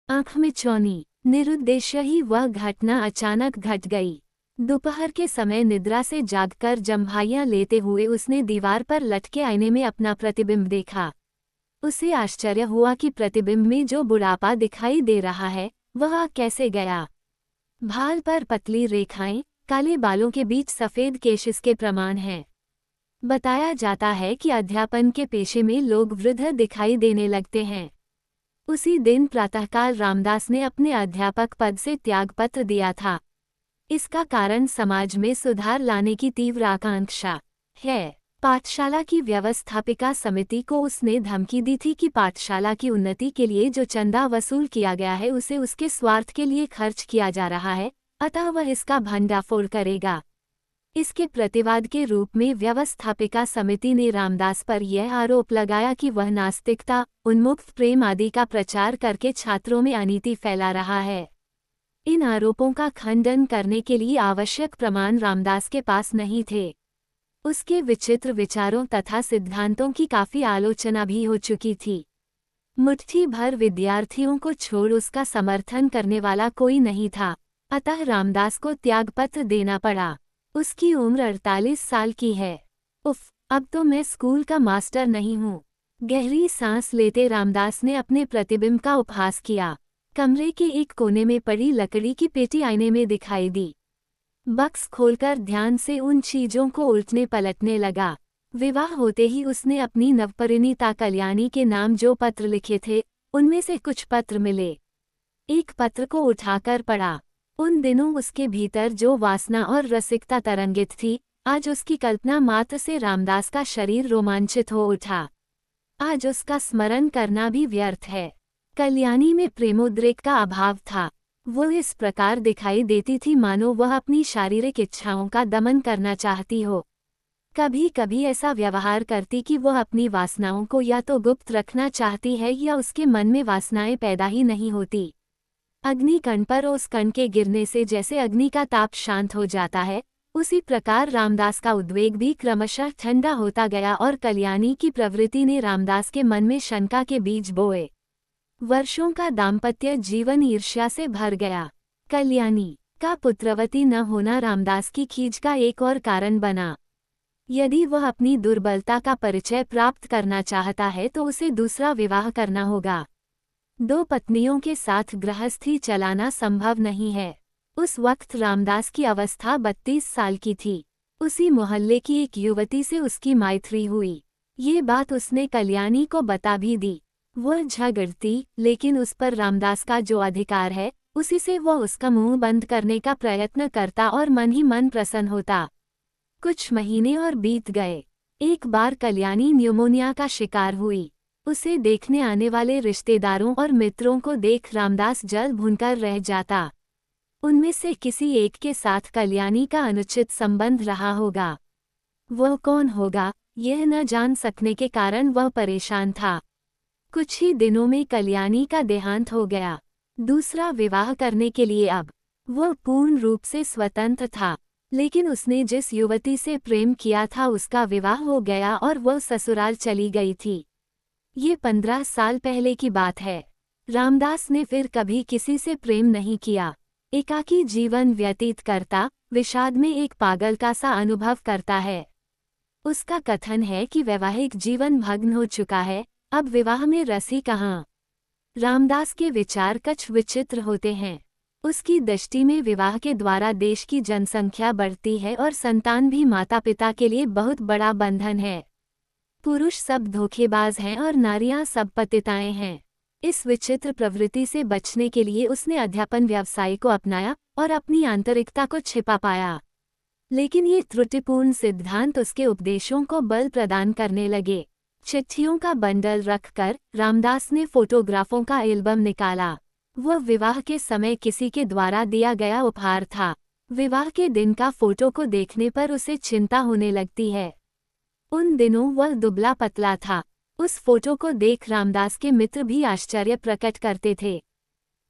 आंख में चौनी। निरुद्देश्य ही वह घटना अचानक घट गई। दोपहर के समय निद्रा से जागकर जम्भाइयां लेते हुए उसने दीवार पर लटके आईने में अपना प्रतिबिंब देखा। उसे आश्चर्य हुआ कि प्रतिबिंब में जो बुढ़ापा दिखाई दे रहा है वह कैसे गया। भाल पर पतली रेखाएं, काले बालों के बीच सफेद केश इसके प्रमाण हैं। बताया जाता है कि अध्यापन के पेशे में लोग वृद्ध दिखाई देने लगते हैं। उसी दिन प्रातःकाल रामदास ने अपने अध्यापक पद से त्यागपत्र दिया था। इसका कारण समाज में सुधार लाने की तीव्र आकांक्षा है। पाठशाला की व्यवस्थापिका समिति को उसने धमकी दी थी कि पाठशाला की उन्नति के लिए जो चंदा वसूल किया गया है उसे उसके स्वार्थ के लिए खर्च किया जा रहा है, अतः वह इसका भंडाफोड़ करेगा। इसके प्रतिवाद के रूप में व्यवस्थापिका समिति ने रामदास पर यह आरोप लगाया कि वह नास्तिकता, उन्मुक्त प्रेम आदि का प्रचार करके छात्रों में अनीति फैला रहा है। इन आरोपों का खंडन करने के लिए आवश्यक प्रमाण रामदास के पास नहीं थे। उसके विचित्र विचारों तथा सिद्धांतों की काफी आलोचना भी हो चुकी थी। मुट्ठी भर विद्यार्थियों को छोड़ उसका समर्थन करने वाला कोई नहीं था, अतः रामदास को त्यागपत्र देना पड़ा। उसकी उम्र 48 साल की है। उफ, अब तो मैं स्कूल का मास्टर नहीं हूँ। गहरी सांस लेते रामदास ने अपने प्रतिबिंब का उपहास किया। कमरे के एक कोने में पड़ी लकड़ी की पेटी आईने में दिखाई दी। बक्स खोलकर ध्यान से उन चीजों को उल्टने पलटने लगा। विवाह होते ही उसने अपनी नवपरिणीता कल्याणी के नाम जो पत्र लिखे थे उनमें से कुछ पत्र मिले। एक पत्र को उठाकर पढ़ा। उन दिनों उसके भीतर जो वासना और रसिकता तरंगित थी, आज उसकी कल्पना मात्र से रामदास का शरीर रोमांचित हो उठा। आज उसका स्मरण करना भी व्यर्थ है। कल्याणी में प्रेमोद्रेक का अभाव था। वो इस प्रकार दिखाई देती थी मानो वह अपनी शारीरिक इच्छाओं का दमन करना चाहती हो। कभी कभी ऐसा व्यवहार करती कि वह अपनी वासनाओं को या तो गुप्त रखना चाहती है या उसके मन में वासनाएं पैदा ही नहीं होती। अग्निकण पर उस कण के गिरने से जैसे अग्नि का ताप शांत हो जाता है, उसी प्रकार रामदास का उद्वेग भी क्रमशः ठंडा होता गया और कल्याणी की प्रवृत्ति ने रामदास के मन में शंका के बीज बोए। वर्षों का दाम्पत्य जीवन ईर्ष्या से भर गया। कल्याणी का पुत्रवती न होना रामदास की खींच का एक और कारण बना। यदि वह अपनी दुर्बलता का परिचय प्राप्त करना चाहता है तो उसे दूसरा विवाह करना होगा। 2 पत्नियों के साथ गृहस्थी चलाना संभव नहीं है। उस वक्त रामदास की अवस्था 32 साल की थी। उसी मोहल्ले की एक युवती से उसकी मैत्री हुई। ये बात उसने कल्याणी को बता भी दी। वह झगड़ती, लेकिन उस पर रामदास का जो अधिकार है उसी से वह उसका मुंह बंद करने का प्रयत्न करता और मन ही मन प्रसन्न होता। कुछ महीने और बीत गए। एक बार कल्याणी न्यूमोनिया का शिकार हुई। उसे देखने आने वाले रिश्तेदारों और मित्रों को देख रामदास जल भुनकर रह जाता। उनमें से किसी एक के साथ कल्याणी का अनुचित संबंध रहा होगा। वह कौन होगा, यह न जान सकने के कारण वह परेशान था। कुछ ही दिनों में कल्याणी का देहांत हो गया। दूसरा विवाह करने के लिए अब वह पूर्ण रूप से स्वतंत्र था, लेकिन उसने जिस युवती से प्रेम किया था उसका विवाह हो गया और वह ससुराल चली गई थी। ये 15 साल पहले की बात है। रामदास ने फिर कभी किसी से प्रेम नहीं किया। एकाकी जीवन व्यतीत करता, विषाद में एक पागल का सा अनुभव करता है। उसका कथन है कि वैवाहिक जीवन भग्न हो चुका है, अब विवाह में रस ही कहाँ। रामदास के विचार कुछ विचित्र होते हैं। उसकी दृष्टि में विवाह के द्वारा देश की जनसंख्या बढ़ती है और संतान भी माता पिता के लिए बहुत बड़ा बंधन है। पुरुष सब धोखेबाज हैं और नारियां सब पतिताएं हैं। इस विचित्र प्रवृत्ति से बचने के लिए उसने अध्यापन व्यवसाय को अपनाया और अपनी आंतरिकता को छिपा पाया। लेकिन ये त्रुटिपूर्ण सिद्धांत उसके उपदेशों को बल प्रदान करने लगे। चिट्ठियों का बंडल रखकर रामदास ने फोटोग्राफों का एल्बम निकाला। वह विवाह के समय किसी के द्वारा दिया गया उपहार था। विवाह के दिन का फोटो को देखने पर उसे चिंता होने लगती है। उन दिनों वह दुबला पतला था। उस फोटो को देख रामदास के मित्र भी आश्चर्य प्रकट करते थे।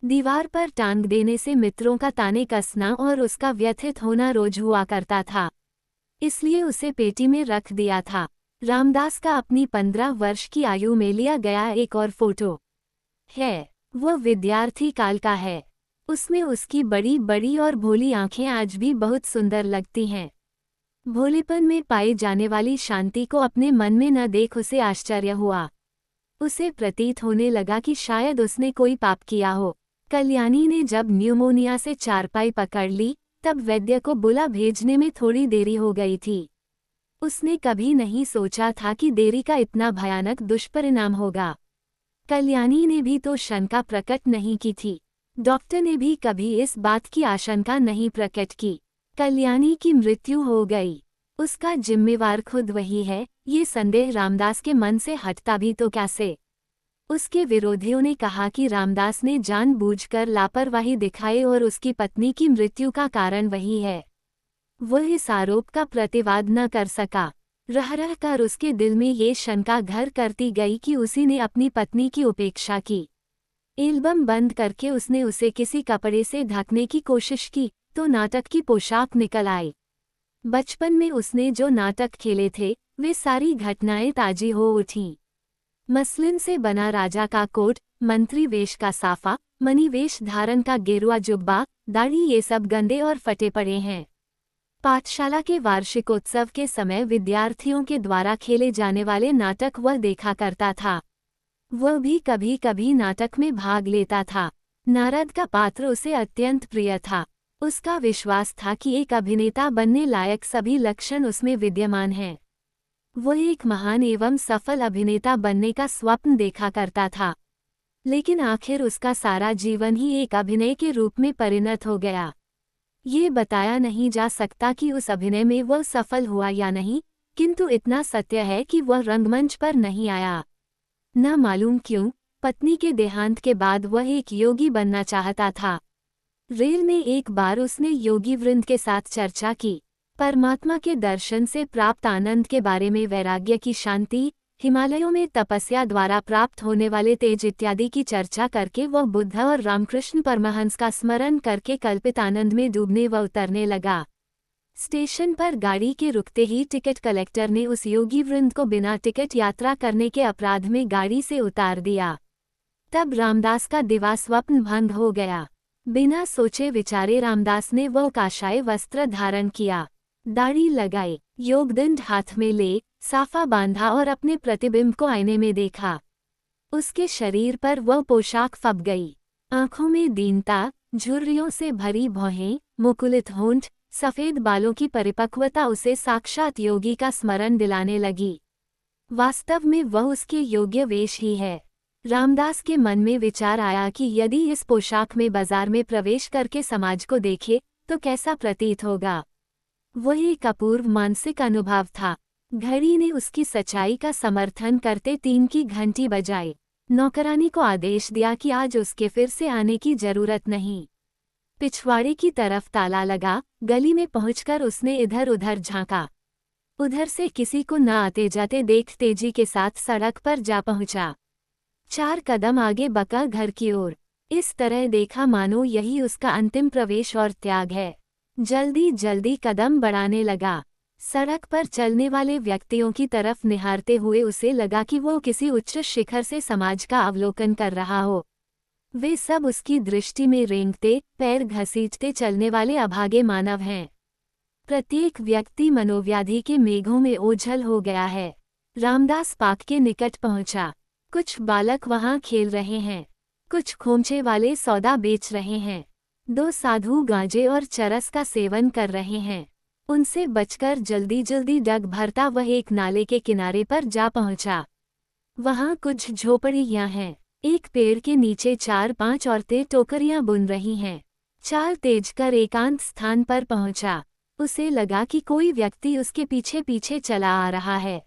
दीवार पर टांग देने से मित्रों का ताने कसना और उसका व्यथित होना रोज हुआ करता था, इसलिए उसे पेटी में रख दिया था। रामदास का अपनी 15 वर्ष की आयु में लिया गया एक और फोटो है। वह विद्यार्थी काल का है। उसमें उसकी बड़ी बड़ी और भोली आंखें आज भी बहुत सुंदर लगती हैं। भोलेपन में पाई जाने वाली शांति को अपने मन में न देख उसे आश्चर्य हुआ। उसे प्रतीत होने लगा कि शायद उसने कोई पाप किया हो। कल्याणी ने जब न्यूमोनिया से चारपाई पकड़ ली तब वैद्य को बुला भेजने में थोड़ी देरी हो गई थी। उसने कभी नहीं सोचा था कि देरी का इतना भयानक दुष्परिणाम होगा। कल्याणी ने भी तो शंका प्रकट नहीं की थी। डॉक्टर ने भी कभी इस बात की आशंका नहीं प्रकट की। कल्याणी की मृत्यु हो गई, उसका जिम्मेवार खुद वही है, ये संदेह रामदास के मन से हटता भी तो कैसे। उसके विरोधियों ने कहा कि रामदास ने जानबूझकर लापरवाही दिखाई और उसकी पत्नी की मृत्यु का कारण वही है। वह इस आरोप का प्रतिवाद न कर सका। रह रह कर उसके दिल में ये शंका घर करती गई कि उसी ने अपनी पत्नी की उपेक्षा की। एल्बम बंद करके उसने उसे किसी कपड़े से ढकने की कोशिश की तो नाटक की पोशाक निकल आई। बचपन में उसने जो नाटक खेले थे वे सारी घटनाएं ताजी हो उठीं। मसलिन से बना राजा का कोट, मंत्री वेश का साफा, मणि वेश धारण का गेरुआ जुब्बा, दाढ़ी, ये सब गंदे और फटे पड़े हैं। पाठशाला के वार्षिकोत्सव के समय विद्यार्थियों के द्वारा खेले जाने वाले नाटक वह देखा करता था। वह भी कभी कभी नाटक में भाग लेता था। नारद का पात्र उसे अत्यंत प्रिय था। उसका विश्वास था कि एक अभिनेता बनने लायक सभी लक्षण उसमें विद्यमान हैं। वह एक महान एवं सफल अभिनेता बनने का स्वप्न देखा करता था, लेकिन आखिर उसका सारा जीवन ही एक अभिनय के रूप में परिणत हो गया। ये बताया नहीं जा सकता कि उस अभिनय में वह सफल हुआ या नहीं, किंतु इतना सत्य है कि वह रंगमंच पर नहीं आया। न मालूम क्यों, पत्नी के देहांत के बाद वह एक योगी बनना चाहता था। रेल में एक बार उसने योगी वृंद के साथ चर्चा की। परमात्मा के दर्शन से प्राप्त आनंद के बारे में, वैराग्य की शांति, हिमालयों में तपस्या द्वारा प्राप्त होने वाले तेज इत्यादि की चर्चा करके वह बुद्ध और रामकृष्ण परमहंस का स्मरण करके कल्पित आनंद में डूबने व उतरने लगा। स्टेशन पर गाड़ी के रुकते ही टिकट कलेक्टर ने उस योगी वृंद को बिना टिकट यात्रा करने के अपराध में गाड़ी से उतार दिया। तब रामदास का दिवा स्वप्न भंग हो गया। बिना सोचे विचारे रामदास ने वह काशाय वस्त्र धारण किया, दाढ़ी लगाई, योगदंड हाथ में ले, साफा बांधा और अपने प्रतिबिंब को आईने में देखा। उसके शरीर पर वह पोशाक फब गई। आंखों में दीनता, झुर्रियों से भरी भौहें, मुकुलित होंठ, सफेद बालों की परिपक्वता उसे साक्षात योगी का स्मरण दिलाने लगी। वास्तव में वह उसके योग्य वेश ही है। रामदास के मन में विचार आया कि यदि इस पोशाक में बाजार में प्रवेश करके समाज को देखे तो कैसा प्रतीत होगा। वह एक अपूर्व मानसिक अनुभव था। घड़ी ने उसकी सच्चाई का समर्थन करते 3 की घंटी बजाई। नौकरानी को आदेश दिया कि आज उसके फिर से आने की जरूरत नहीं। पिछवाड़े की तरफ ताला लगा। गली में पहुंचकर उसने इधर उधर झांका। उधर से किसी को न आते जाते देख तेजी के साथ सड़क पर जा पहुंचा। 4 कदम आगे बका घर की ओर। इस तरह देखा मानो यही उसका अंतिम प्रवेश और त्याग है। जल्दी जल्दी कदम बढ़ाने लगा। सड़क पर चलने वाले व्यक्तियों की तरफ निहारते हुए उसे लगा कि वो किसी उच्च शिखर से समाज का अवलोकन कर रहा हो। वे सब उसकी दृष्टि में रेंगते, पैर घसीटते चलने वाले अभागे मानव हैं। प्रत्येक व्यक्ति मनोव्याधि के मेघों में ओझल हो गया है। रामदास पार्क के निकट पहुंचा। कुछ बालक वहां खेल रहे हैं, कुछ खोमचे वाले सौदा बेच रहे हैं। 2 साधु गांजे और चरस का सेवन कर रहे हैं। उनसे बचकर जल्दी जल्दी डग भरता वह एक नाले के किनारे पर जा पहुंचा। वहां कुछ झोपड़ियां हैं। एक पेड़ के नीचे 4-5 औरतें टोकरियां बुन रही हैं। चाल तेज कर एकांत स्थान पर पहुंचा। उसे लगा कि कोई व्यक्ति उसके पीछे पीछे चला आ रहा है।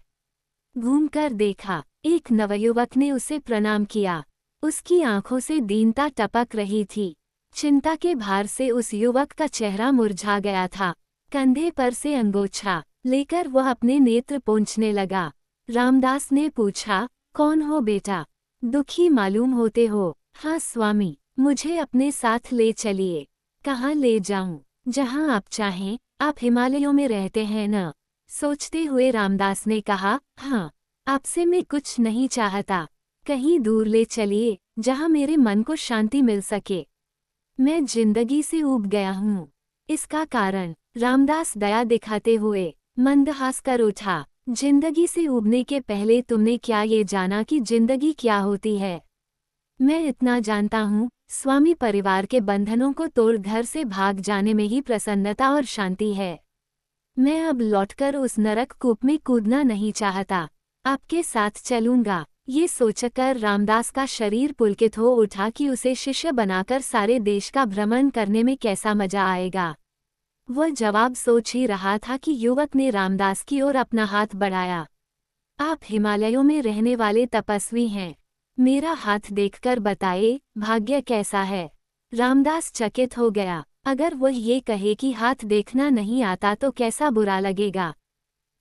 घूमकर देखा, एक नवयुवक ने उसे प्रणाम किया। उसकी आंखों से दीनता टपक रही थी। चिंता के भार से उस युवक का चेहरा मुरझा गया था। कंधे पर से अंगोछा लेकर वह अपने नेत्र पोंछने लगा। रामदास ने पूछा, कौन हो बेटा? दुखी मालूम होते हो। हाँ स्वामी, मुझे अपने साथ ले चलिए। कहाँ ले जाऊं? जहाँ आप चाहें। आप हिमालयों में रहते हैं न? सोचते हुए रामदास ने कहा, हाँ, आपसे मैं कुछ नहीं चाहता। कहीं दूर ले चलिए, जहाँ मेरे मन को शांति मिल सके। मैं जिंदगी से ऊब गया हूँ। इसका कारण? रामदास दया दिखाते हुए मंदहास कर उठा। जिंदगी से ऊबने के पहले तुमने क्या ये जाना कि जिंदगी क्या होती है? मैं इतना जानता हूँ, स्वामी परिवार के बंधनों को तोड़ घर से भाग जाने में ही प्रसन्नता और शांति है। मैं अब लौटकर उस नरक कूप में कूदना नहीं चाहता। आपके साथ चलूंगा। ये सोचकर रामदास का शरीर पुलकित हो उठा कि उसे शिष्य बनाकर सारे देश का भ्रमण करने में कैसा मजा आएगा। वह जवाब सोच ही रहा था कि युवक ने रामदास की ओर अपना हाथ बढ़ाया। आप हिमालयों में रहने वाले तपस्वी हैं। मेरा हाथ देखकर बताए, भाग्य कैसा है। रामदास चकित हो गया। अगर वह ये कहे कि हाथ देखना नहीं आता तो कैसा बुरा लगेगा।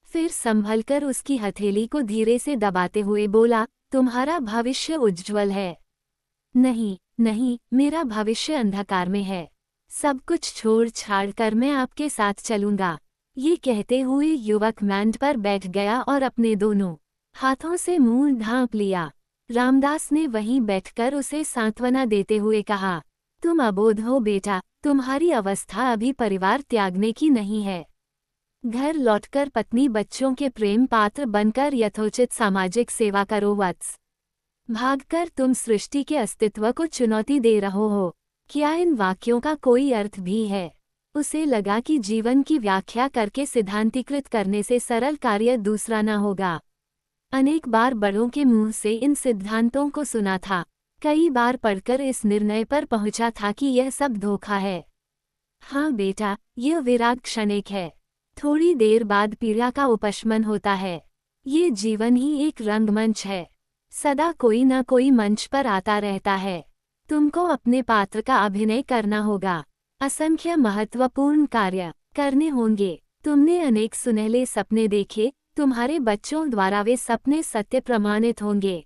फिर संभलकर उसकी हथेली को धीरे से दबाते हुए बोला, तुम्हारा भविष्य उज्ज्वल है। नहीं नहीं, मेरा भविष्य अंधकार में है। सब कुछ छोड़ छाड़ कर मैं आपके साथ चलूंगा। ये कहते हुए युवक मैंट पर बैठ गया और अपने दोनों हाथों से मुंह ढांप लिया। रामदास ने वहीं बैठकर उसे सांत्वना देते हुए कहा, तुम अबोध हो बेटा, तुम्हारी अवस्था अभी परिवार त्यागने की नहीं है। घर लौटकर पत्नी बच्चों के प्रेम पात्र बनकर यथोचित सामाजिक सेवा करो वत्स। भागकर तुम सृष्टि के अस्तित्व को चुनौती दे रहे हो। क्या इन वाक्यों का कोई अर्थ भी है? उसे लगा कि जीवन की व्याख्या करके सिद्धांतीकृत करने से सरल कार्य दूसरा न होगा। अनेक बार बड़ों के मुंह से इन सिद्धांतों को सुना था। कई बार पढ़कर इस निर्णय पर पहुंचा था कि यह सब धोखा है। हाँ बेटा, यह विराग क्षणिक है। थोड़ी देर बाद पीड़ा का उपशमन होता है। ये जीवन ही एक रंगमंच है। सदा कोई न कोई मंच पर आता रहता है। तुमको अपने पात्र का अभिनय करना होगा। असंख्य महत्वपूर्ण कार्य करने होंगे। तुमने अनेक सुनहले सपने देखे, तुम्हारे बच्चों द्वारा वे सपने सत्य प्रमाणित होंगे।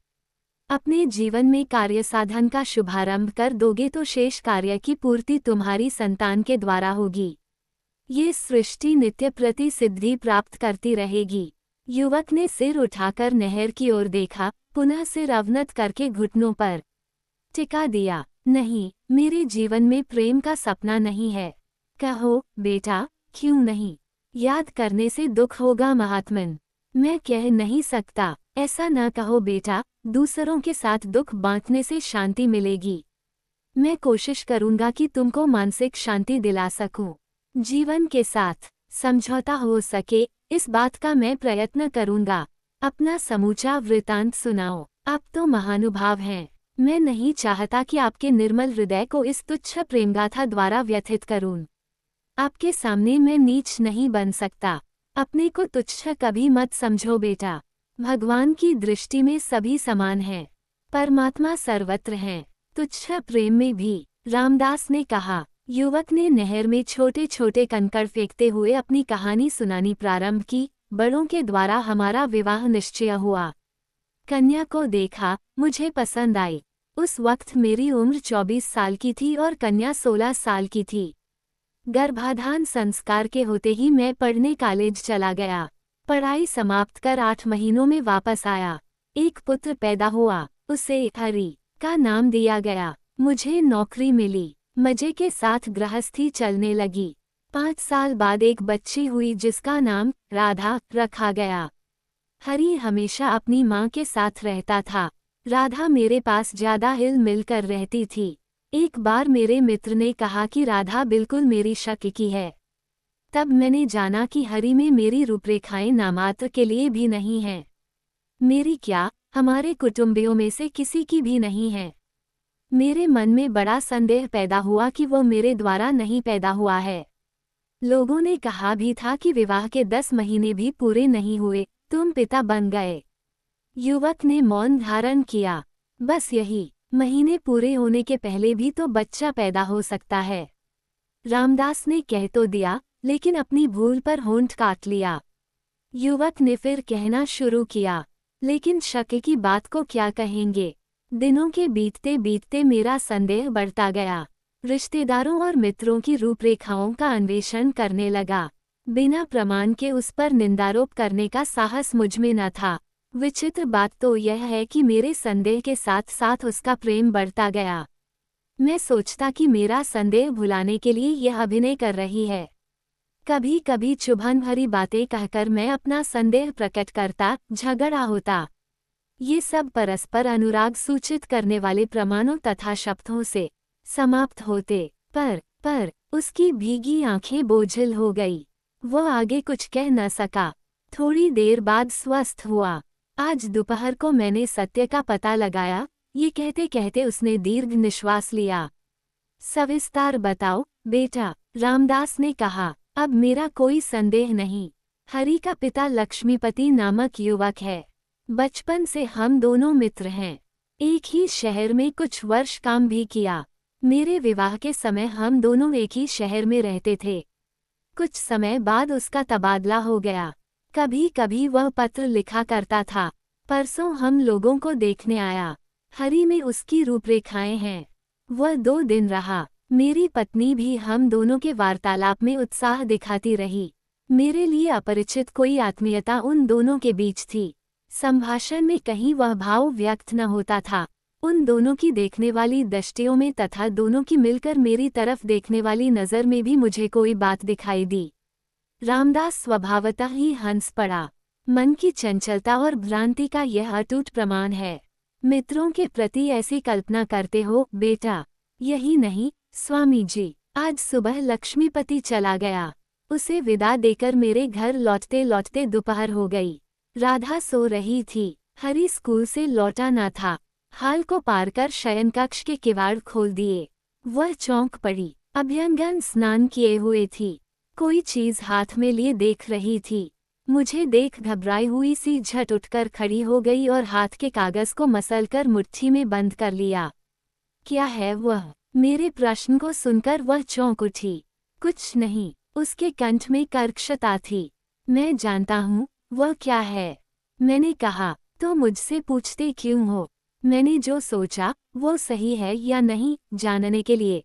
अपने जीवन में कार्य साधन का शुभारंभ कर दोगे तो शेष कार्य की पूर्ति तुम्हारी संतान के द्वारा होगी। ये सृष्टि नित्य प्रति सिद्धि प्राप्त करती रहेगी। युवक ने सिर उठाकर नहर की ओर देखा, पुनः सिर अवनत करके घुटनों पर टिका दिया। नहीं, मेरे जीवन में प्रेम का सपना नहीं है। कहो बेटा, क्यों नहीं? याद करने से दुख होगा महात्मन। मैं कह नहीं सकता। ऐसा न कहो बेटा, दूसरों के साथ दुख बांटने से शांति मिलेगी। मैं कोशिश करूंगा कि तुमको मानसिक शांति दिला सकूं। जीवन के साथ समझौता हो सके, इस बात का मैं प्रयत्न करूंगा। अपना समूचा वृतांत सुनाओ। आप तो महानुभाव हैं। मैं नहीं चाहता कि आपके निर्मल हृदय को इस तुच्छ प्रेमगाथा द्वारा व्यथित करूं। आपके सामने मैं नीच नहीं बन सकता। अपने को तुच्छ कभी मत समझो बेटा। भगवान की दृष्टि में सभी समान हैं। परमात्मा सर्वत्र हैं, तुच्छ प्रेम में भी। रामदास ने कहा। युवक ने नहर में छोटे छोटे कंकड़ फेंकते हुए अपनी कहानी सुनानी प्रारंभ की। बड़ों के द्वारा हमारा विवाह निश्चय हुआ। कन्या को देखा, मुझे पसंद आई। उस वक्त मेरी उम्र 24 साल की थी और कन्या 16 साल की थी। गर्भाधान संस्कार के होते ही मैं पढ़ने कॉलेज चला गया। पढ़ाई समाप्त कर 8 महीनों में वापस आया। एक पुत्र पैदा हुआ, उसे हरि का नाम दिया गया। मुझे नौकरी मिली, मजे के साथ गृहस्थी चलने लगी। 5 साल बाद एक बच्ची हुई जिसका नाम राधा रखा गया। हरि हमेशा अपनी माँ के साथ रहता था। राधा मेरे पास ज्यादा हिल मिलकर रहती थी। एक बार मेरे मित्र ने कहा कि राधा बिल्कुल मेरी शक्ल की है। तब मैंने जाना कि हरि में मेरी रूपरेखाएं नामात्र के लिए भी नहीं हैं। मेरी क्या, हमारे कुटुंबियों में से किसी की भी नहीं है। मेरे मन में बड़ा संदेह पैदा हुआ कि वो मेरे द्वारा नहीं पैदा हुआ है। लोगों ने कहा भी था कि विवाह के 10 महीने भी पूरे नहीं हुए, तुम पिता बन गए। युवक ने मौन धारण किया। बस यही, महीने पूरे होने के पहले भी तो बच्चा पैदा हो सकता है। रामदास ने कह तो दिया, लेकिन अपनी भूल पर होंठ काट लिया। युवक ने फिर कहना शुरू किया, लेकिन शक की बात को क्या कहेंगे। दिनों के बीतते बीतते मेरा संदेह बढ़ता गया। रिश्तेदारों और मित्रों की रूपरेखाओं का अन्वेषण करने लगा। बिना प्रमाण के उस पर निंदारोप करने का साहस मुझमें न था। विचित्र बात तो यह है कि मेरे संदेह के साथ साथ उसका प्रेम बढ़ता गया। मैं सोचता कि मेरा संदेह भुलाने के लिए यह अभिनय कर रही है। कभी कभी चुभन भरी बातें कहकर मैं अपना संदेह प्रकट करता, झगड़ा होता। ये सब परस्पर अनुराग सूचित करने वाले प्रमाणों तथा शब्दों से समाप्त होते। पर उसकी भीगी आंखें बोझिल हो गई। वह आगे कुछ कह न सका। थोड़ी देर बाद स्वस्थ हुआ। आज दोपहर को मैंने सत्य का पता लगाया, ये कहते कहते उसने दीर्घ निश्वास लिया। सविस्तार बताओ बेटा, रामदास ने कहा। अब मेरा कोई संदेह नहीं। हरि का पिता लक्ष्मीपति नामक युवक है। बचपन से हम दोनों मित्र हैं। एक ही शहर में कुछ वर्ष काम भी किया। मेरे विवाह के समय हम दोनों एक ही शहर में रहते थे। कुछ समय बाद उसका तबादला हो गया। कभी कभी वह पत्र लिखा करता था। परसों हम लोगों को देखने आया। हरि में उसकी रूपरेखाएं हैं। वह 2 दिन रहा। मेरी पत्नी भी हम दोनों के वार्तालाप में उत्साह दिखाती रही। मेरे लिए अपरिचित कोई आत्मीयता उन दोनों के बीच थी। संभाषण में कहीं वह भाव व्यक्त न होता था। उन दोनों की देखने वाली दृष्टियों में तथा दोनों की मिलकर मेरी तरफ देखने वाली नज़र में भी मुझे कोई बात दिखाई दी। रामदास स्वभावतः ही हंस पड़ा। मन की चंचलता और भ्रांति का यह अटूट प्रमाण है। मित्रों के प्रति ऐसी कल्पना करते हो बेटा। यही नहीं स्वामी जी, आज सुबह लक्ष्मीपति चला गया। उसे विदा देकर मेरे घर लौटते लौटते दोपहर हो गई। राधा सो रही थी। हरि स्कूल से लौटा न था। हाल को पार कर शयन कक्ष के किवाड़ खोल दिए। वह चौंक पड़ी। अभ्यंगन स्नान किए हुए थी। कोई चीज हाथ में लिए देख रही थी। मुझे देख घबराई हुई सी झट उठकर खड़ी हो गई और हाथ के कागज को मसलकर मुट्ठी में बंद कर लिया। क्या है वह? मेरे प्रश्न को सुनकर वह चौंक उठी। कुछ नहीं, उसके कंठ में कर्कशता थी। मैं जानता हूँ वह क्या है। मैंने कहा, तो मुझसे पूछते क्यों हो? मैंने जो सोचा वो सही है या नहीं जानने के लिए।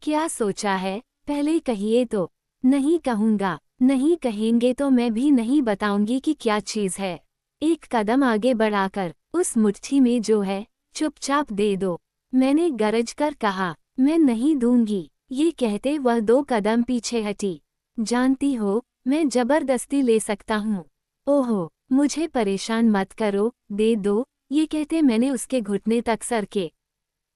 क्या सोचा है पहले कहिए तो। नहीं कहूँगा। नहीं कहेंगे तो मैं भी नहीं बताऊंगी कि क्या चीज़ है। एक कदम आगे बढ़ाकर उस मुट्ठी में जो है चुपचाप दे दो। मैंने गरज कर कहा, मैं नहीं दूंगी। ये कहते वह 2 कदम पीछे हटी। जानती हो, मैं जबरदस्ती ले सकता हूँ। ओहो, मुझे परेशान मत करो, दे दो। ये कहते मैंने उसके घुटने तक सर के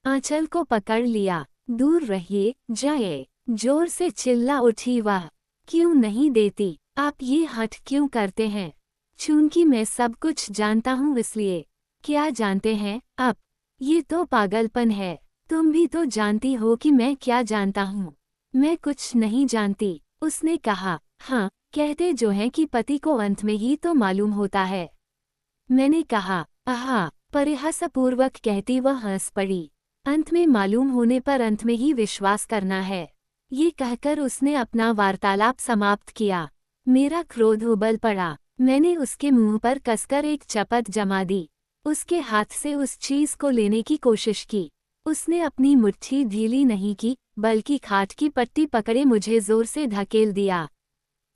आंचल को पकड़ लिया। दूर रहिए, जाए। जोर से चिल्ला उठी वह। क्यों नहीं देती? आप ये हठ क्यों करते हैं? चूंकि मैं सब कुछ जानता हूँ इसलिए। क्या जानते हैं आप? ये तो पागलपन है। तुम भी तो जानती हो कि मैं क्या जानता हूँ। मैं कुछ नहीं जानती। उसने कहा, हाँ, कहते जो हैं कि पति को अंत में ही तो मालूम होता है। मैंने कहा, आहा, परिहासपूर्वक कहती वह हंस पड़ी। अंत में मालूम होने पर अंत में ही विश्वास करना है। ये कहकर उसने अपना वार्तालाप समाप्त किया। मेरा क्रोध उबल पड़ा। मैंने उसके मुंह पर कसकर एक चपत जमा दी। उसके हाथ से उस चीज को लेने की कोशिश की। उसने अपनी मुट्ठी ढीली नहीं की, बल्कि खाट की पट्टी पकड़े मुझे जोर से धकेल दिया।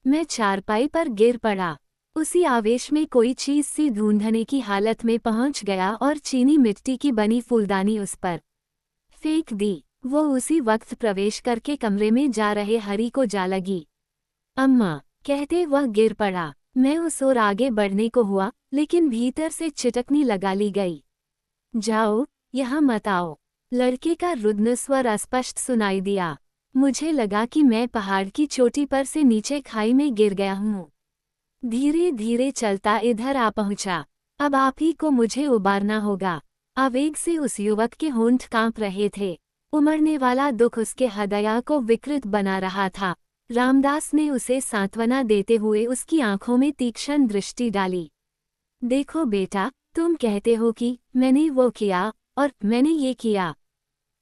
मैं चारपाई पर गिर पड़ा। उसी आवेश में कोई चीज सी ढूंढने की हालत में पहुंच गया और चीनी मिट्टी की बनी फूलदानी उस पर फेंक दी। वो उसी वक्त प्रवेश करके कमरे में जा रहे हरि को जा लगी। अम्मा, कहते वह गिर पड़ा। मैं उस ओर आगे बढ़ने को हुआ, लेकिन भीतर से चिटकनी लगा ली गई। जाओ, यहाँ मत आओ। लड़के का रुद्ध स्वर अस्पष्ट सुनाई दिया। मुझे लगा कि मैं पहाड़ की चोटी पर से नीचे खाई में गिर गया हूँ। धीरे धीरे चलता इधर आ पहुँचा। अब आप ही को मुझे उबारना होगा। आवेग से उस युवक के होंठ कांप रहे थे। उमड़ने वाला दुख उसके हृदय को विकृत बना रहा था। रामदास ने उसे सांत्वना देते हुए उसकी आंखों में तीक्ष्ण दृष्टि डाली। देखो बेटा, तुम कहते हो कि मैंने वो किया और मैंने ये किया।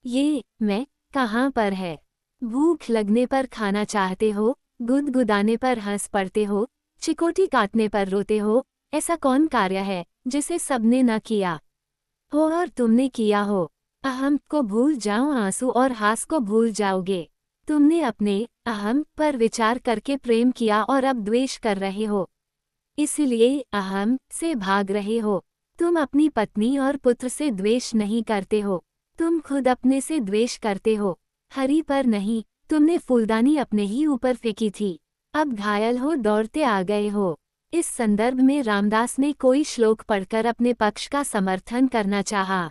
ये मैं कहाँ पर है? भूख लगने पर खाना चाहते हो, गुदगुदाने पर हंस पड़ते हो, चिकोटी काटने पर रोते हो। ऐसा कौन कार्य है जिसे सबने न किया हो और तुमने किया हो? अहम को भूल जाओ, आंसू और हास को भूल जाओगे। तुमने अपने अहम पर विचार करके प्रेम किया और अब द्वेष कर रहे हो। इसलिए अहम से भाग रहे हो। तुम अपनी पत्नी और पुत्र से द्वेष नहीं करते हो, तुम खुद अपने से द्वेष करते हो। हरि पर नहीं, तुमने फूलदानी अपने ही ऊपर फेंकी थी, अब घायल हो दौड़ते आ गए हो। इस संदर्भ में रामदास ने कोई श्लोक पढ़कर अपने पक्ष का समर्थन करना चाहा,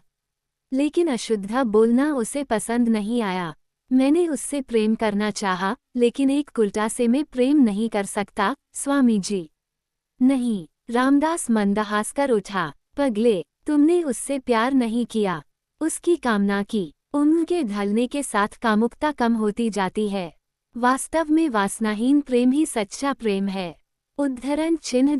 लेकिन अशुद्ध बोलना उसे पसंद नहीं आया। मैंने उससे प्रेम करना चाहा, लेकिन एक कुलटा से मैं प्रेम नहीं कर सकता स्वामी जी। नहीं, रामदास मंदहास कर उठा। पगले, तुमने उससे प्यार नहीं किया, उसकी कामना की। उम्र के ढलने के साथ कामुकता कम होती जाती है। वास्तव में वासनाहीन प्रेम ही सच्चा प्रेम है। उद्धरण चिन्ह ...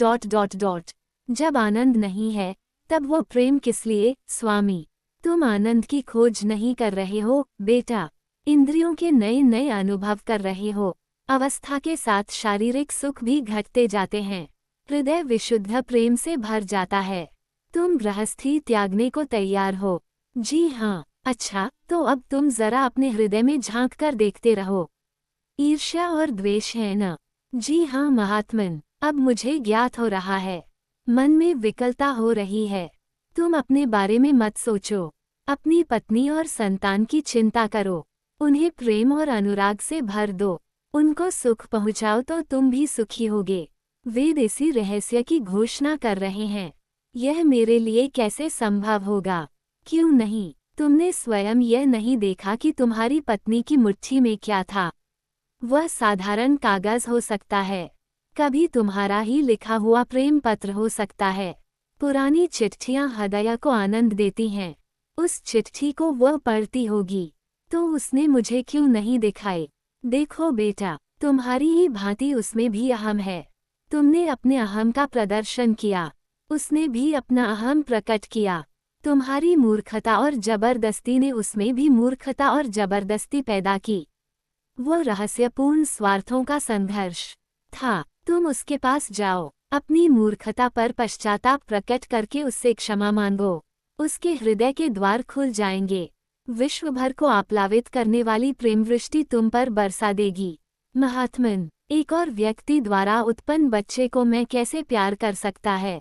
जब आनंद नहीं है तब वो प्रेम किस लिए स्वामी। तुम आनंद की खोज नहीं कर रहे हो बेटा, इंद्रियों के नए नए अनुभव कर रहे हो। अवस्था के साथ शारीरिक सुख भी घटते जाते हैं, हृदय विशुद्ध प्रेम से भर जाता है। तुम गृहस्थी त्यागने को तैयार हो। जी हाँ, अच्छा तो अब तुम जरा अपने हृदय में झांक कर देखते रहो। ईर्ष्या और द्वेष है न? जी हाँ महात्मन, अब मुझे ज्ञात हो रहा है। मन में विकलता हो रही है। तुम अपने बारे में मत सोचो, अपनी पत्नी और संतान की चिंता करो। उन्हें प्रेम और अनुराग से भर दो, उनको सुख पहुँचाओ तो तुम भी सुखी होगे। वेद इसी रहस्य की घोषणा कर रहे हैं। यह मेरे लिए कैसे संभव होगा? क्यों नहीं? तुमने स्वयं यह नहीं देखा कि तुम्हारी पत्नी की मुट्ठी में क्या था? वह साधारण कागज हो सकता है, कभी तुम्हारा ही लिखा हुआ प्रेम पत्र हो सकता है। पुरानी चिट्ठियां हृदय को आनंद देती हैं। उस चिट्ठी को वह पढ़ती होगी, तो उसने मुझे क्यों नहीं दिखाई? देखो बेटा, तुम्हारी ही भांति उसमें भी अहम है। तुमने अपने अहम का प्रदर्शन किया, उसने भी अपना अहम प्रकट किया। तुम्हारी मूर्खता और जबरदस्ती ने उसमें भी मूर्खता और जबरदस्ती पैदा की। वो रहस्यपूर्ण स्वार्थों का संघर्ष था। तुम उसके पास जाओ, अपनी मूर्खता पर पश्चाताप प्रकट करके उससे क्षमा मांगो। उसके हृदय के द्वार खुल जाएंगे। विश्व भर को आप्लावित करने वाली प्रेमवृष्टि तुम पर बरसा देगी। महात्मन, एक और व्यक्ति द्वारा उत्पन्न बच्चे को मैं कैसे प्यार कर सकता है?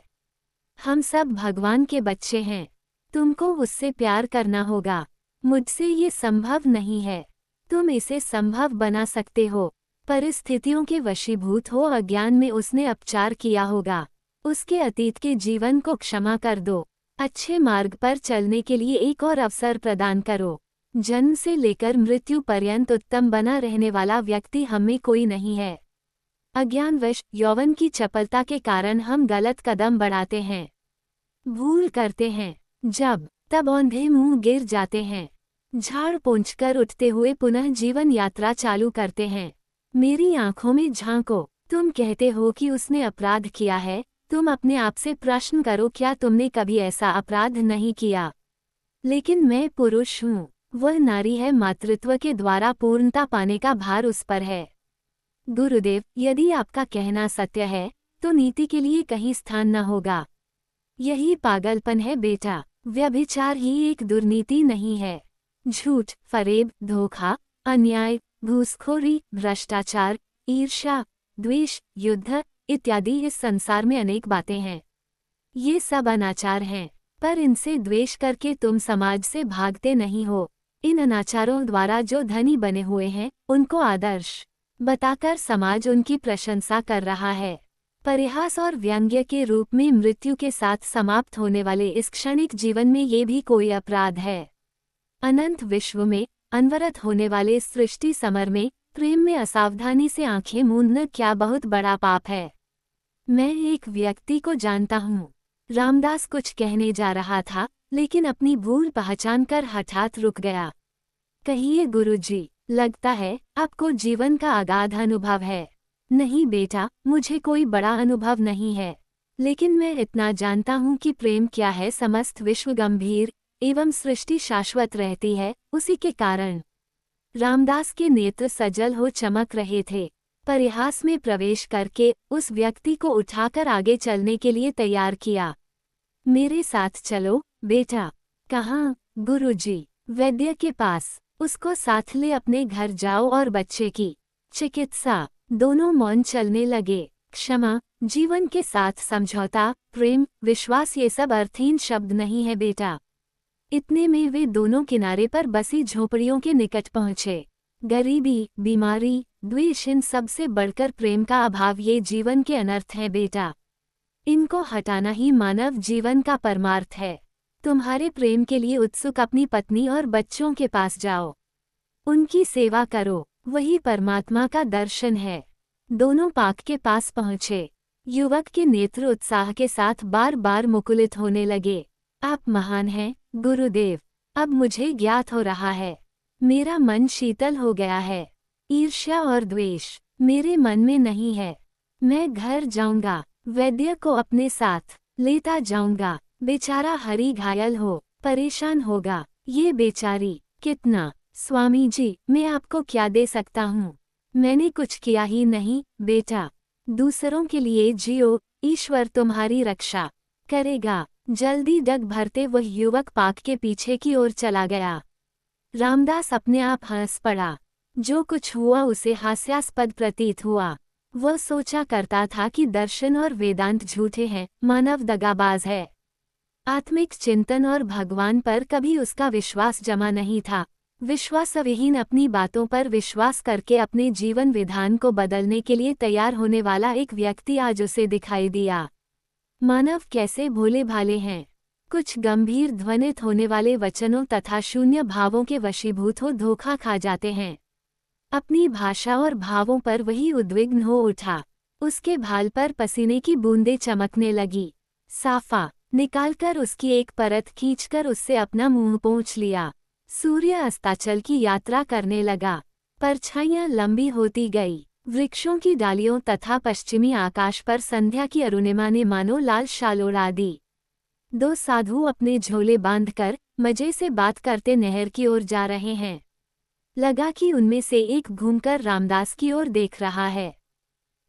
हम सब भगवान के बच्चे हैं, तुमको उससे प्यार करना होगा। मुझसे ये संभव नहीं है, तुम इसे संभव बना सकते हो। परिस्थितियों के वशीभूत हो, अज्ञान में उसने अपचार किया होगा। उसके अतीत के जीवन को क्षमा कर दो। अच्छे मार्ग पर चलने के लिए एक और अवसर प्रदान करो। जन्म से लेकर मृत्यु पर्यंत उत्तम बना रहने वाला व्यक्ति हमें कोई नहीं है। अज्ञानवश यौवन की चपलता के कारण हम गलत कदम बढ़ाते हैं, भूल करते हैं, जब तब औंधे मुंह गिर जाते हैं, झाड़ पोंछकर उठते हुए पुनः जीवन यात्रा चालू करते हैं। मेरी आंखों में झांको। तुम कहते हो कि उसने अपराध किया है, तुम अपने आप से प्रश्न करो, क्या तुमने कभी ऐसा अपराध नहीं किया? लेकिन मैं पुरुष हूँ, वह नारी है, मातृत्व के द्वारा पूर्णता पाने का भार उस पर है। गुरुदेव, यदि आपका कहना सत्य है तो नीति के लिए कहीं स्थान न होगा। यही पागलपन है बेटा, व्यभिचार ही एक दुर्नीति नहीं है। झूठ, फरेब, धोखा, अन्याय, घूसखोरी, भ्रष्टाचार, ईर्ष्या, द्वेष, युद्ध इत्यादि इस संसार में अनेक बातें हैं। ये सब अनाचार हैं, पर इनसे द्वेष करके तुम समाज से भागते नहीं हो। इन अनाचारों द्वारा जो धनी बने हुए हैं उनको आदर्श बताकर समाज उनकी प्रशंसा कर रहा है। परिहास और व्यंग्य के रूप में मृत्यु के साथ समाप्त होने वाले इस क्षणिक जीवन में ये भी कोई अपराध है? अनंत विश्व में अनवरत होने वाले सृष्टि समर में प्रेम में असावधानी से आंखें मूंदना क्या बहुत बड़ा पाप है? मैं एक व्यक्ति को जानता हूँ। रामदास कुछ कहने जा रहा था, लेकिन अपनी भूल पहचान कर हठात रुक गया। कहिए गुरुजी, लगता है आपको जीवन का अगाध अनुभव है। नहीं बेटा, मुझे कोई बड़ा अनुभव नहीं है, लेकिन मैं इतना जानता हूँ कि प्रेम क्या है। समस्त विश्व गंभीर एवं सृष्टि शाश्वत रहती है उसी के कारण। रामदास के नेत्र सजल हो चमक रहे थे। परिहास में प्रवेश करके उस व्यक्ति को उठाकर आगे चलने के लिए तैयार किया। मेरे साथ चलो बेटा। कहाँ? गुरुजी, वैद्य के पास। उसको साथ ले अपने घर जाओ और बच्चे की चिकित्सा। दोनों मौन चलने लगे। क्षमा जीवन के साथ समझौता, प्रेम, विश्वास ये सब अर्थहीन शब्द नहीं है बेटा। इतने में वे दोनों किनारे पर बसी झोपड़ियों के निकट पहुंचे। गरीबी, बीमारी, द्वेष, इन सबसे बढ़कर प्रेम का अभाव ये जीवन के अनर्थ है बेटा। इनको हटाना ही मानव जीवन का परमार्थ है। तुम्हारे प्रेम के लिए उत्सुक अपनी पत्नी और बच्चों के पास जाओ, उनकी सेवा करो, वही परमात्मा का दर्शन है। दोनों पाक के पास पहुँचे। युवक के नेत्र उत्साह के साथ बार बार मुकुलित होने लगे। आप महान हैं गुरुदेव, अब मुझे ज्ञात हो रहा है। मेरा मन शीतल हो गया है। ईर्ष्या और द्वेष मेरे मन में नहीं है। मैं घर जाऊंगा, वैद्य को अपने साथ लेता जाऊंगा। बेचारा हरि घायल हो, परेशान होगा। ये बेचारी कितना। स्वामी जी, मैं आपको क्या दे सकता हूँ? मैंने कुछ किया ही नहीं बेटा। दूसरों के लिए जियो, ईश्वर तुम्हारी रक्षा करेगा। जल्दी डग भरते वह युवक पाक के पीछे की ओर चला गया। रामदास अपने आप हंस पड़ा। जो कुछ हुआ उसे हास्यास्पद प्रतीत हुआ। वह सोचा करता था कि दर्शन और वेदांत झूठे हैं, मानव दगाबाज है। आत्मिक चिंतन और भगवान पर कभी उसका विश्वास जमा नहीं था। विश्वासविहीन अपनी बातों पर विश्वास करके अपने जीवन विधान को बदलने के लिए तैयार होने वाला एक व्यक्ति आज उसे दिखाई दिया। मानव कैसे भोले भाले हैं। कुछ गंभीर ध्वनित होने वाले वचनों तथा शून्य भावों के वशीभूत हो धोखा खा जाते हैं। अपनी भाषा और भावों पर वही उद्विग्न हो उठा। उसके भाल पर पसीने की बूंदें चमकने लगी। साफा निकालकर उसकी एक परत खींचकर उससे अपना मुंह पोंछ लिया। सूर्य अस्ताचल की यात्रा करने लगा। परछाइयां लंबी होती गई। वृक्षों की डालियों तथा पश्चिमी आकाश पर संध्या की अरुणिमा ने मानो लाल शाल उड़ा दी। दो साधु अपने झोले बांधकर मजे से बात करते नहर की ओर जा रहे हैं। लगा कि उनमें से एक घूमकर रामदास की ओर देख रहा है।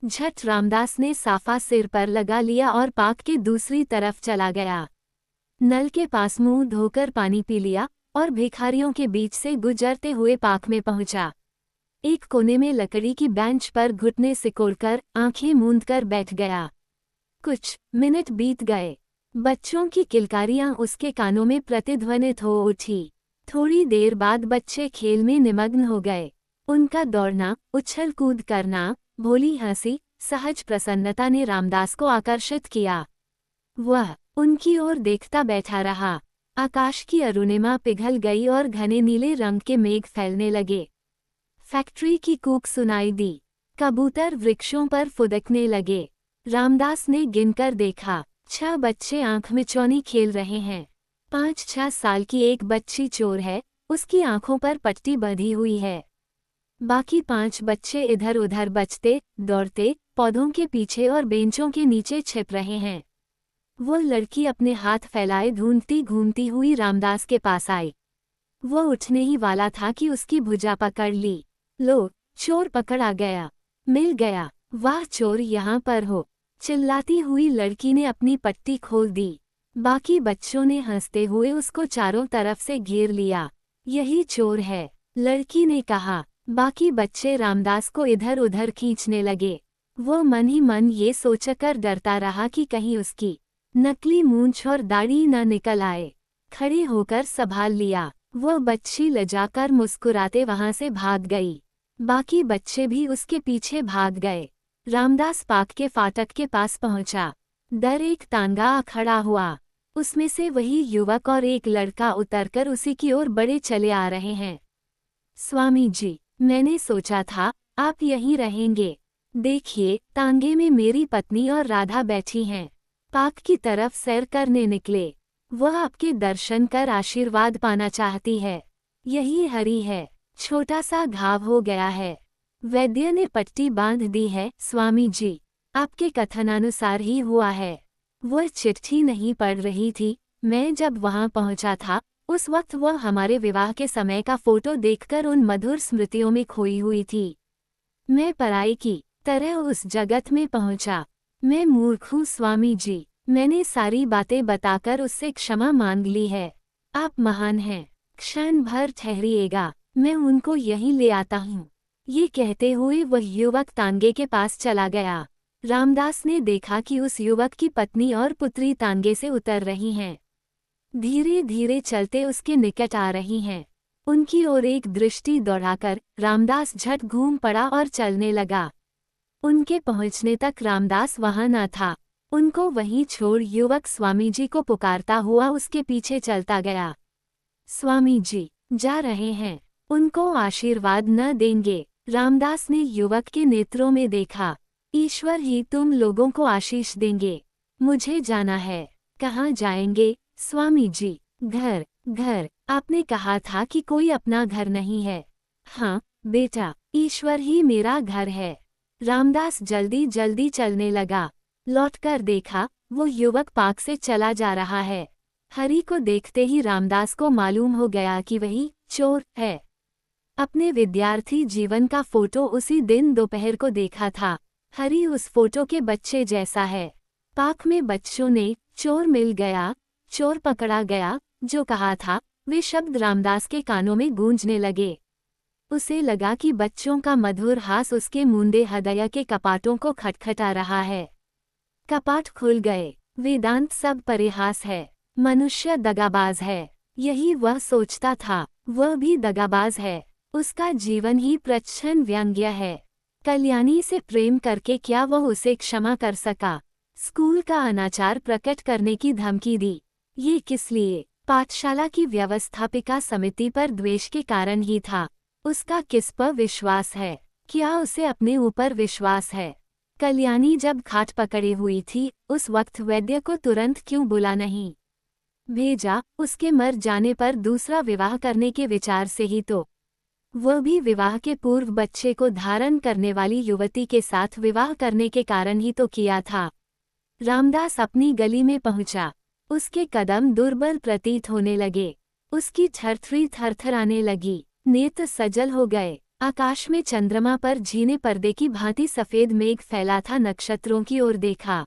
झट रामदास ने साफा सिर पर लगा लिया और पाक के दूसरी तरफ चला गया। नल के पास मुंह धोकर पानी पी लिया और भिखारियों के बीच से गुजरते हुए पाक में पहुंचा। एक कोने में लकड़ी की बेंच पर घुटने सिकोड़कर आंखें मूंदकर बैठ गया। कुछ मिनट बीत गए। बच्चों की किलकारियां उसके कानों में प्रतिध्वनित हो उठी। थोड़ी देर बाद बच्चे खेल में निमग्न हो गए। उनका दौड़ना, उछल कूद करना, भोली हंसी, सहज प्रसन्नता ने रामदास को आकर्षित किया। वह उनकी ओर देखता बैठा रहा। आकाश की अरुणिमा पिघल गई और घने नीले रंग के मेघ फैलने लगे। फैक्ट्री की कूक सुनाई दी। कबूतर वृक्षों पर फुदकने लगे। रामदास ने गिनकर देखा, 6 बच्चे आंख मिचौनी खेल रहे हैं। 5-6 साल की एक बच्ची चोर है, उसकी आंखों पर पट्टी बंधी हुई है। बाकी 5 बच्चे इधर उधर बचते दौड़ते पौधों के पीछे और बेंचों के नीचे छिप रहे हैं। वो लड़की अपने हाथ फैलाए ढूंढती घूमती हुई रामदास के पास आई। वो उठने ही वाला था कि उसकी भुजा पकड़ ली। लो, चोर पकड़ा गया, मिल गया। वाह, चोर यहाँ पर हो। चिल्लाती हुई लड़की ने अपनी पट्टी खोल दी। बाकी बच्चों ने हंसते हुए उसको चारों तरफ से घेर लिया। यही चोर है, लड़की ने कहा। बाकी बच्चे रामदास को इधर उधर खींचने लगे। वो मन ही मन ये सोचकर डरता रहा कि कहीं उसकी नकली मूंछ और दाढ़ी न निकल आए। खड़े होकर संभाल लिया। वो बच्ची लजाकर मुस्कुराते वहां से भाग गई। बाकी बच्चे भी उसके पीछे भाग गए। रामदास पाक के फाटक के पास पहुंचा। दर एक तांगा आ खड़ा हुआ। उसमें से वही युवक और एक लड़का उतरकर उसी की ओर बड़े चले आ रहे हैं। स्वामी जी, मैंने सोचा था आप यहीं रहेंगे। देखिए, तांगे में मेरी पत्नी और राधा बैठी हैं। पाक की तरफ सैर करने निकले। वह आपके दर्शन कर आशीर्वाद पाना चाहती है। यही हरि है। छोटा सा घाव हो गया है। वैद्य ने पट्टी बांध दी है। स्वामी जी, आपके कथनानुसार ही हुआ है। वह चिट्ठी नहीं पढ़ रही थी। मैं जब वहां पहुंचा था उस वक्त वह हमारे विवाह के समय का फोटो देखकर उन मधुर स्मृतियों में खोई हुई थी। मैं पराई की तरह उस जगत में पहुंचा। मैं मूर्ख हूँ स्वामी जी। मैंने सारी बातें बताकर उससे क्षमा मांग ली है। आप महान हैं। क्षण भर ठहरिएगा, मैं उनको यहीं ले आता हूँ। ये कहते हुए वह युवक तांगे के पास चला गया। रामदास ने देखा कि उस युवक की पत्नी और पुत्री तांगे से उतर रही हैं। धीरे धीरे चलते उसके निकट आ रही हैं। उनकी ओर एक दृष्टि दौड़ाकर रामदास झट घूम पड़ा और चलने लगा। उनके पहुंचने तक रामदास वहां न था। उनको वहीं छोड़ युवक स्वामी जी को पुकारता हुआ उसके पीछे चलता गया। स्वामी जी जा रहे हैं, उनको आशीर्वाद न देंगे? रामदास ने युवक के नेत्रों में देखा। ईश्वर ही तुम लोगों को आशीष देंगे। मुझे जाना है। कहाँ जाएंगे स्वामी जी? घर। घर? आपने कहा था कि कोई अपना घर नहीं है। हाँ बेटा, ईश्वर ही मेरा घर है। रामदास जल्दी जल्दी चलने लगा। लौटकर देखा, वो युवक पार्क से चला जा रहा है। हरि को देखते ही रामदास को मालूम हो गया कि वही चोर है। अपने विद्यार्थी जीवन का फोटो उसी दिन दोपहर को देखा था। हरि उस फोटो के बच्चे जैसा है। पार्क में बच्चों ने चोर मिल गया, चोर पकड़ा गया जो कहा था, वे शब्द रामदास के कानों में गूंजने लगे। उसे लगा कि बच्चों का मधुर हास उसके मूंदे हृदय के कपाटों को खटखटा रहा है। कपाट खुल गए। वेदांत सब परिहास है। मनुष्य दगाबाज है। यही वह सोचता था। वह भी दगाबाज है। उसका जीवन ही प्रच्छन्न व्यंग्य है। कल्याणी से प्रेम करके क्या वह उसे क्षमा कर सका? स्कूल का अनाचार प्रकट करने की धमकी दी। ये किस लिए? पाठशाला की व्यवस्थापिका समिति पर द्वेष के कारण ही था। उसका किस पर विश्वास है? क्या उसे अपने ऊपर विश्वास है? कल्याणी जब खाट पकड़े हुई थी, उस वक्त वैद्य को तुरंत क्यों बुला नहीं भेजा? उसके मर जाने पर दूसरा विवाह करने के विचार से ही तो। वह भी विवाह के पूर्व बच्चे को धारण करने वाली युवती के साथ विवाह करने के कारण ही तो किया था। रामदास अपनी गली में पहुंचा। उसके कदम दुर्बल प्रतीत होने लगे। उसकी थरथरी थरथराने लगी। नेत्र सजल हो गए। आकाश में चंद्रमा पर झीने पर्दे की भांति सफेद मेघ फैला था। नक्षत्रों की ओर देखा।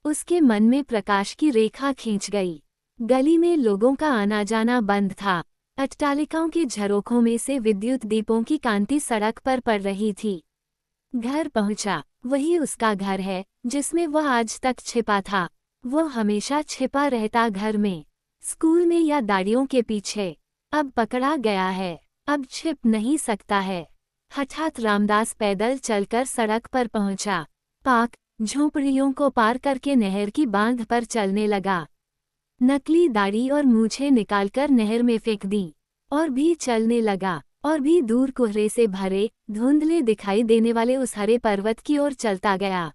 उसके मन में प्रकाश की रेखा खींच गई। गली में लोगों का आना जाना बंद था। अट्टालिकाओं के झरोखों में से विद्युत दीपों की कांति सड़क पर पड़ रही थी। घर पहुंचा। वही उसका घर है जिसमें वह आज तक छिपा था। वह हमेशा छिपा रहता घर में, स्कूल में या दाढ़ियों के पीछे। अब पकड़ा गया है, अब छिप नहीं सकता है। हठात रामदास पैदल चलकर सड़क पर पहुंचा। पार्क, झोंपड़ियों को पार करके नहर की बांध पर चलने लगा। नकली दाढ़ी और मूछें निकालकर नहर में फेंक दी और भी चलने लगा। और भी दूर कोहरे से भरे धुंधले दिखाई देने वाले उस हरे पर्वत की ओर चलता गया।